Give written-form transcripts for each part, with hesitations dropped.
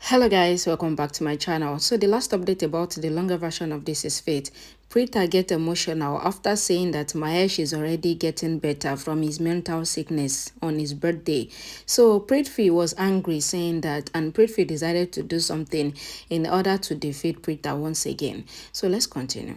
Hello guys, welcome back to my channel. So the last update about the longer version of This Is Fate. Preeta get emotional after saying that Mahesh is already getting better from his mental sickness on his birthday. So Prithvi was angry saying that, and Prithvi decided to do something in order to defeat Preeta once again. So let's continue.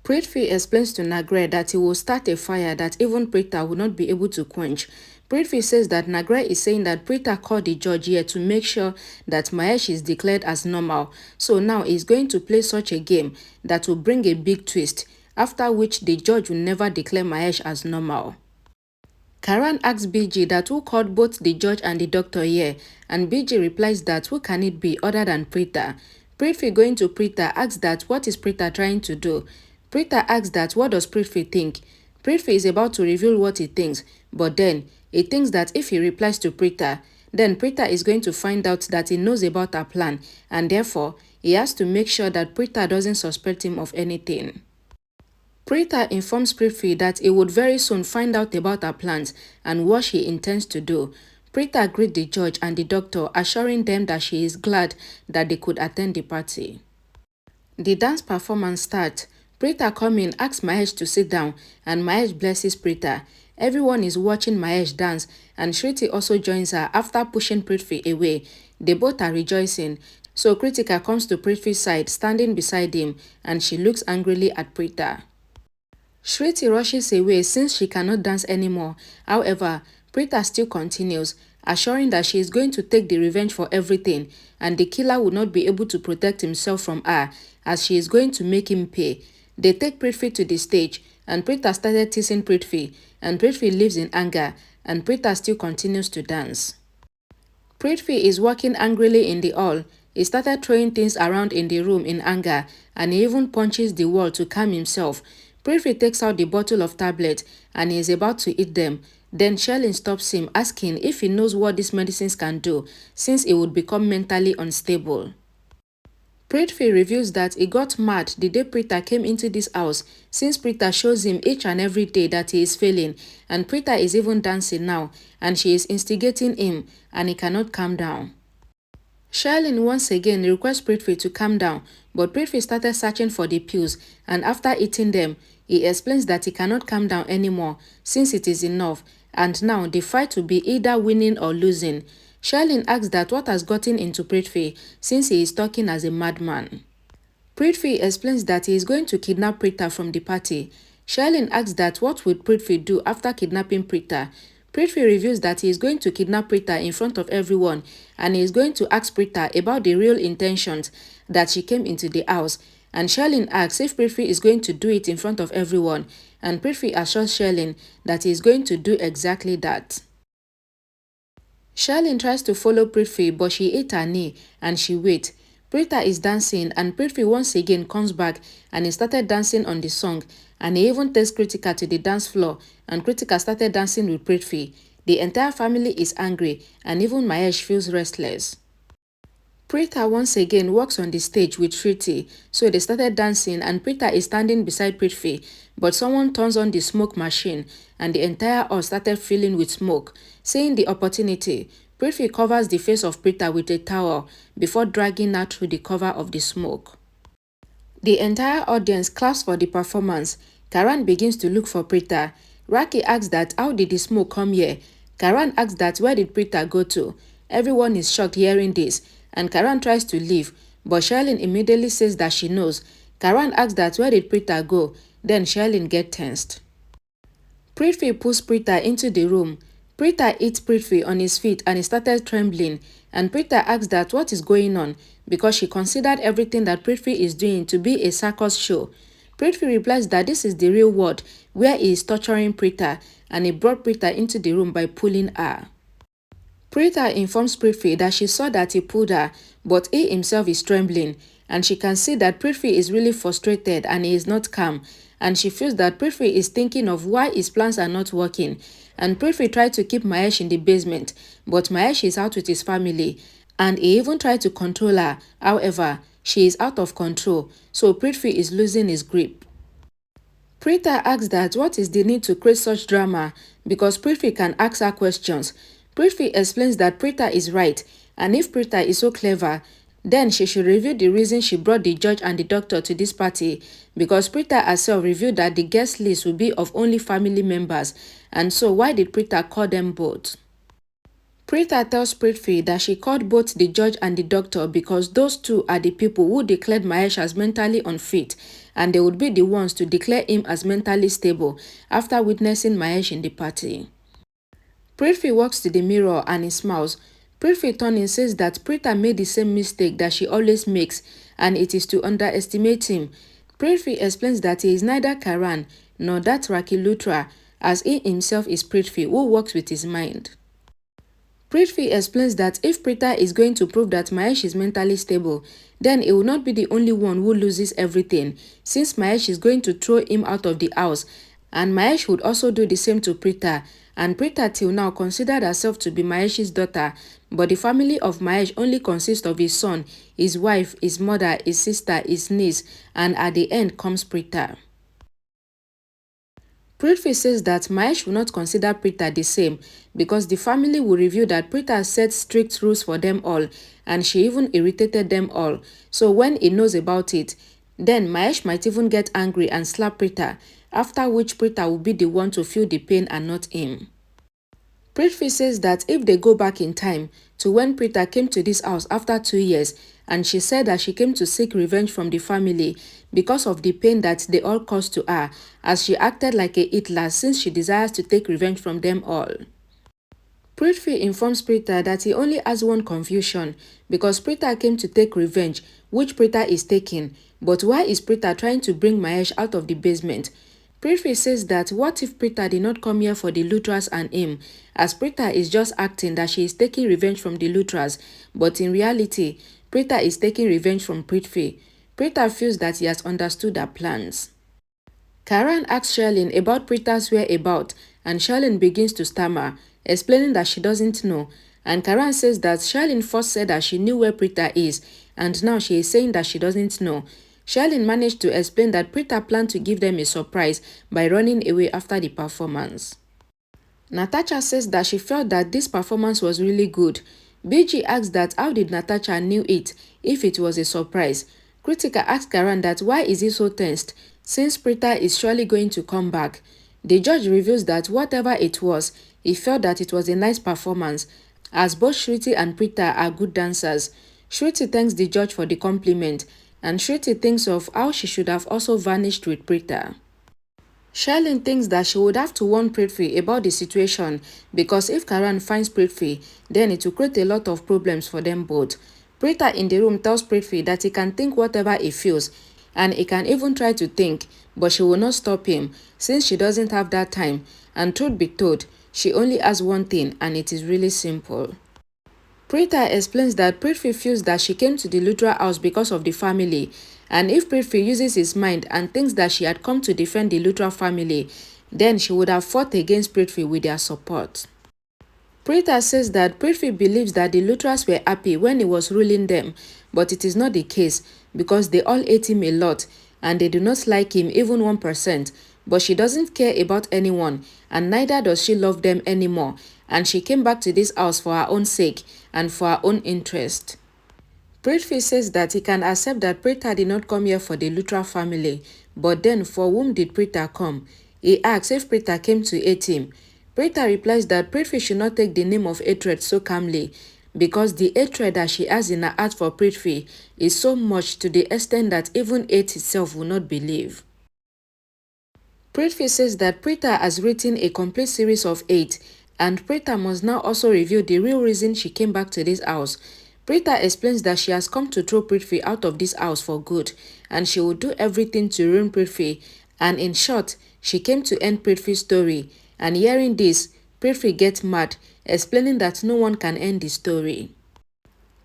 Prithvi explains to Nagre that he will start a fire that even Preeta will not be able to quench. Prithvi says that Nagre is saying that Preeta called the judge here to make sure that Mahesh is declared as normal. So now he's going to play such a game that will bring a big twist, after which the judge will never declare Mahesh as normal. Karan asks BG that who called both the judge and the doctor here, and BG replies that who can it be other than Preeta. Prithvi going to Preeta asks that what is Preeta trying to do. Preeta asks that what does Prithvi think. Prithvi is about to reveal what he thinks, but then he thinks that if he replies to Preeta, then Preeta is going to find out that he knows about her plan, and therefore he has to make sure that Preeta doesn't suspect him of anything. Preeta informs Prithvi that he would very soon find out about her plans and what she intends to do. Preeta greets the judge and the doctor, assuring them that she is glad that they could attend the party. The dance performance starts. Preeta comes in, asks Mahesh to sit down, and Mahesh blesses Preeta. Everyone is watching Mahesh dance, and Shruti also joins her after pushing Prithvi away. They both are rejoicing. So Kritika comes to Prithvi's side, standing beside him, and she looks angrily at Preeta. Shruti rushes away since she cannot dance anymore. However, Preeta still continues, assuring that she is going to take the revenge for everything, and the killer will not be able to protect himself from her, as she is going to make him pay. They take Prithvi to the stage, and Preeta started teasing Prithvi, and Prithvi leaves in anger, and Preeta still continues to dance. Prithvi is walking angrily in the hall. He started throwing things around in the room in anger, and he even punches the wall to calm himself. Prithvi takes out the bottle of tablets and he is about to eat them. Then Sherlyn stops him, asking if he knows what these medicines can do, since he would become mentally unstable. Prithvi reveals that he got mad the day Preeta came into this house, since Preeta shows him each and every day that he is failing, and Preeta is even dancing now, and she is instigating him, and he cannot calm down. Sherlyn once again requests Prithvi to calm down, but Prithvi started searching for the pills, and after eating them, he explains that he cannot calm down anymore since it is enough, and now the fight will be either winning or losing. Sherlyn asks that what has gotten into Prithvi since he is talking as a madman. Prithvi explains that he is going to kidnap Preeta from the party. Sherlyn asks that what would Prithvi do after kidnapping Preeta. Prithvi reveals that he is going to kidnap Preeta in front of everyone, and he is going to ask Preeta about the real intentions that she came into the house. And Sherlyn asks if Prithvi is going to do it in front of everyone, and Prithvi assures Sherlyn that he is going to do exactly that. Sherlyn tries to follow Prithvi, but she hit her knee and she waits. Preeta is dancing, and Prithvi once again comes back and he started dancing on the song, and he even takes Kritika to the dance floor, and Kritika started dancing with Prithvi. The entire family is angry, and even Mahesh feels restless. Preeta once again walks on the stage with Shruti, so they started dancing, and Preeta is standing beside Prithvi, but someone turns on the smoke machine and the entire hall started filling with smoke. Seeing the opportunity, Prithvi covers the face of Preeta with a towel before dragging her through the cover of the smoke. The entire audience claps for the performance. Karan begins to look for Preeta. Raki asks that how did the smoke come here? Karan asks that where did Preeta go to? Everyone is shocked hearing this, and Karan tries to leave, but Sherlyn immediately says that she knows. Karan asks that where did Preeta go? Then Sherlyn gets tensed. Prithvi pulls Preeta into the room. Preeta hits Prithvi on his feet and he started trembling, and Preeta asks that what is going on because she considered everything that Prithvi is doing to be a circus show. Prithvi replies that this is the real world where he is torturing Preeta, and he brought Preeta into the room by pulling her. Preeta informs Prithvi that she saw that he pulled her, but he himself is trembling, and she can see that Prithvi is really frustrated and he is not calm, and she feels that Prithvi is thinking of why his plans are not working. And Prithvi tried to keep Mahesh in the basement, but Mahesh is out with his family, and he even tried to control her. However, she is out of control, so Prithvi is losing his grip. Preeta asks that what is the need to create such drama because Prithvi can ask her questions. Prithvi explains that Preeta is right And if Preeta is so clever, then she should reveal the reason she brought the judge and the doctor to this party, because Preeta herself revealed that the guest list will be of only family members, and so why did Preeta call them both? Preeta tells Prithvi that she called both the judge and the doctor because those two are the people who declared Mahesh as mentally unfit, and they would be the ones to declare him as mentally stable after witnessing Mahesh in the party. Prithvi walks to the mirror and he smiles. Prithvi turning says that Preeta made the same mistake that she always makes, and it is to underestimate him. Prithvi explains that he is neither Karan nor that Raki Luthra, as he himself is Prithvi who works with his mind. Prithvi explains that if Preeta is going to prove that Mahesh is mentally stable, then he will not be the only one who loses everything, since Mahesh is going to throw him out of the house, and Mahesh would also do the same to Preeta, and Preeta till now considered herself to be Mahesh's daughter, but the family of Mahesh only consists of his son, his wife, his mother, his sister, his niece, and at the end comes Preeta. Prithvi says that Mahesh will not consider Preeta the same because the family will reveal that Preeta set strict rules for them all, and she even irritated them all. So when he knows about it, then Mahesh might even get angry and slap Preeta, after which Preeta will be the one to feel the pain and not him. Prithvi says that if they go back in time to when Preeta came to this house after 2 years, and she said that she came to seek revenge from the family because of the pain that they all caused to her, as she acted like a Hitler since she desires to take revenge from them all. Prithvi informs Preeta that he only has one confusion because Preeta came to take revenge, which Preeta is taking, but why is Preeta trying to bring Mahesh out of the basement? Prithvi says that what if Preeta did not come here for the Luthras and him, as Preeta is just acting that she is taking revenge from the Luthras, but in reality, Preeta is taking revenge from Prithvi. Preeta feels that he has understood her plans. Karan asks Sherlyn about Preeta's whereabouts, and Sherlyn begins to stammer, explaining that she doesn't know, and Karan says that Sherlyn first said that she knew where Preeta is, and now she is saying that she doesn't know. Sherlyn managed to explain that Preeta planned to give them a surprise by running away after the performance. Natasha says that she felt that this performance was really good. Binge asks that how did Natasha knew it if it was a surprise. Kritika asks Karan that why is he so tensed since Preeta is surely going to come back. The judge reveals that whatever it was, he felt that it was a nice performance, as both Shruti and Preeta are good dancers. Shruti thanks the judge for the compliment, and Shruti thinks of how she should have also vanished with Preeta. Sherlyn thinks that she would have to warn Prithvi about the situation because if Karan finds Prithvi, then it will create a lot of problems for them both. Preeta in the room tells Prithvi that he can think whatever he feels, and he can even try to think, but she will not stop him since she doesn't have that time, and truth be told, she only has one thing, and it is really simple. Preeta explains that Prithvi feels that she came to the Luthra house because of the family, and if Prithvi uses his mind and thinks that she had come to defend the Luthra family, then she would have fought against Prithvi with their support. Preeta says that Prithvi believes that the Luthras were happy when he was ruling them, but it is not the case because they all hate him a lot and they do not like him even 1%, but she doesn't care about anyone and neither does she love them anymore, and she came back to this house for her own sake and for her own interest. Prithvi says that he can accept that Preeta did not come here for the Luthra family, but then for whom did Preeta come? He asks if Preeta came to hate him. Preeta replies that Prithvi should not take the name of hatred so calmly, because the hatred that she has in her heart for Prithvi is so much to the extent that even hate itself will not believe. Prithvi says that Preeta has written a complete series of hate, and Preeta must now also reveal the real reason she came back to this house. Preeta explains that she has come to throw Prithvi out of this house for good, and she will do everything to ruin Prithvi, and in short, she came to end Prithvi's story, and hearing this, Prithvi gets mad, explaining that no one can end the story.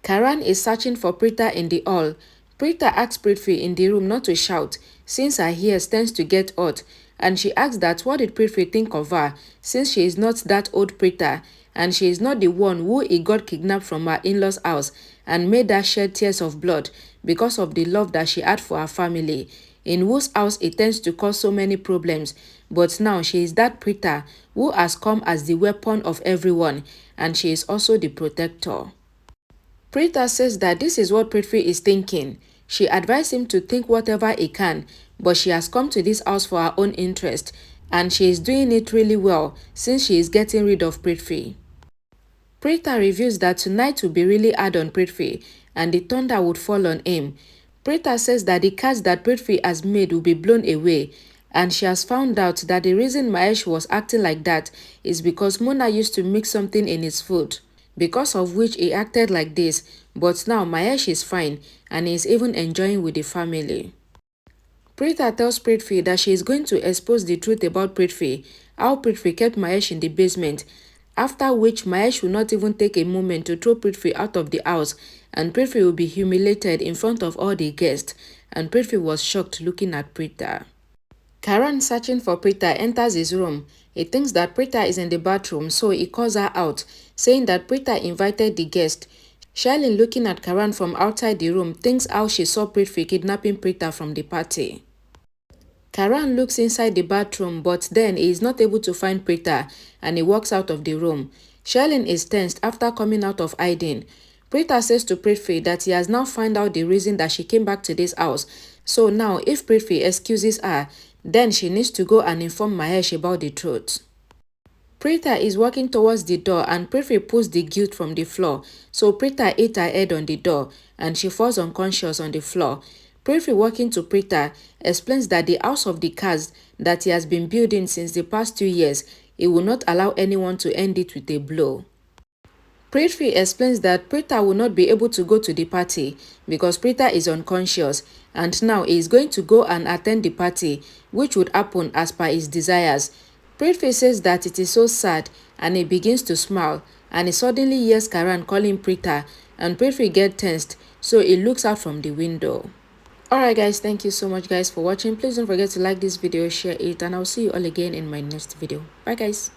Karan is searching for Preeta in the hall. Preeta asks Prithvi in the room not to shout, since her ears tends to get hot, and she asks that what did Prithvi think of her, since she is not that old Preeta, and she is not the one who he got kidnapped from her in-laws' house and made her shed tears of blood because of the love that she had for her family, in whose house it tends to cause so many problems, but now she is that Preeta who has come as the weapon of everyone, and she is also the protector. Preeta says that this is what Prithvi is thinking. She advised him to think whatever he can, but she has come to this house for her own interest, and she is doing it really well since she is getting rid of Prithvi. Preeta reveals that tonight will be really hard on Prithvi, and the thunder would fall on him. Preeta says that the cards that Prithvi has made will be blown away, and she has found out that the reason Mahesh was acting like that is because Mona used to mix something in his food, because of which he acted like this, but now Mahesh is fine and he is even enjoying with the family. Preeta tells Prithvi that she is going to expose the truth about Prithvi, how Prithvi kept Mahesh in the basement, after which Mahesh will not even take a moment to throw Prithvi out of the house, and Prithvi will be humiliated in front of all the guests, and Prithvi was shocked looking at Preeta. Karan, searching for Preeta, enters his room. He thinks that Preeta is in the bathroom, so he calls her out, saying that Preeta invited the guest. Shailene, looking at Karan from outside the room, thinks how she saw Prithvi kidnapping Preeta from the party. Karan looks inside the bathroom, but then he is not able to find Preeta, and he walks out of the room. Shailene is tensed after coming out of hiding. Preeta says to Prithvi that he has now found out the reason that she came back to this house. So now, if Prithvi excuses her, then she needs to go and inform Mahesh about the truth. Preeta is walking towards the door and Prithvi pulls the guilt from the floor. So Preeta hit her head on the door and she falls unconscious on the floor. Prithvi, walking to Preeta, explains that the house of the cards that he has been building since the past 2 years, he will not allow anyone to end it with a blow. Prithvi explains that Preeta will not be able to go to the party because Preeta is unconscious, and now he is going to go and attend the party, which would happen as per his desires. Prithvi says that it is so sad, and he begins to smile, and he suddenly hears Karan calling Preeta, and Prithvi gets tensed, so he looks out from the window. Alright guys, thank you so much guys for watching. Please don't forget to like this video, share it, and I'll see you all again in my next video. Bye guys.